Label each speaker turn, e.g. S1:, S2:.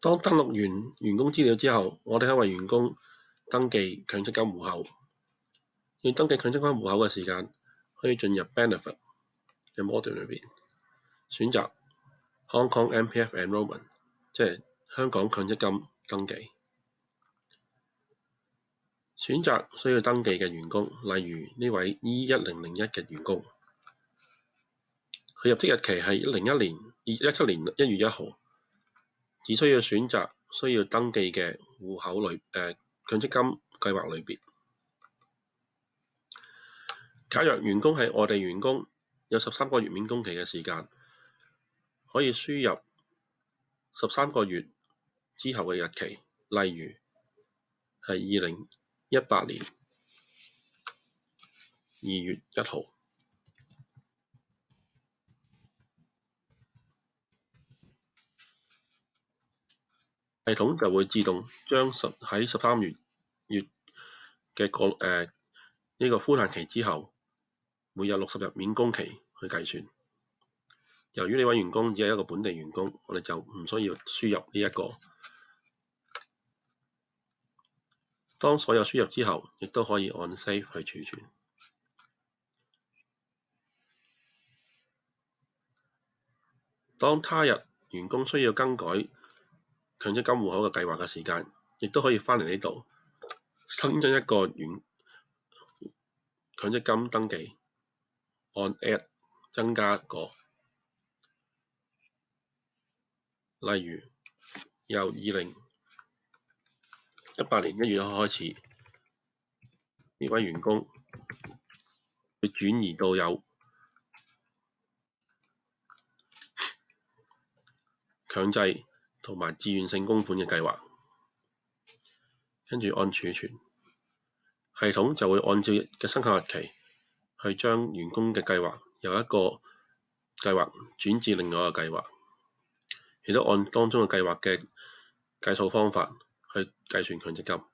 S1: 當登錄完員工資料之後，我哋可以為員工登記強積金戶口。要登記強積金戶口嘅時間，可以進入 Benefit 嘅 module 裏邊，選擇 Hong Kong MPF Enrollment， 即係香港強積金登記。選擇需要登記嘅員工，例如呢位 E1001 嘅員工，佢入職日期係2017年1月1號，只需要選擇需要登記嘅戶口強積金計劃類別。假若員工係外地員工，有13個月免工期嘅時間，可以輸入13個月之後嘅日期，例如係2018年2月1號。系統就會自動將喺13月嘅呢個寬限期之後，每日60日免工期去計算。由於呢位員工只係一個本地員工，我哋就唔需要輸入呢一個。當所有輸入之後，亦都可以按 Save 去儲存。當他日員工需要更改強積金戶口嘅計劃嘅時間，亦都可以返嚟呢度新增一個強積金登記，按 Add 增加一個，例如由2018年1月1號開始，呢位員工會轉移到有強制同埋自願性供款嘅計劃，跟住按儲存，系統就會按照嘅生效日期去將員工嘅計劃由一個計劃轉至另外一個計劃，亦都按當中嘅計劃嘅計數方法去計算強積金。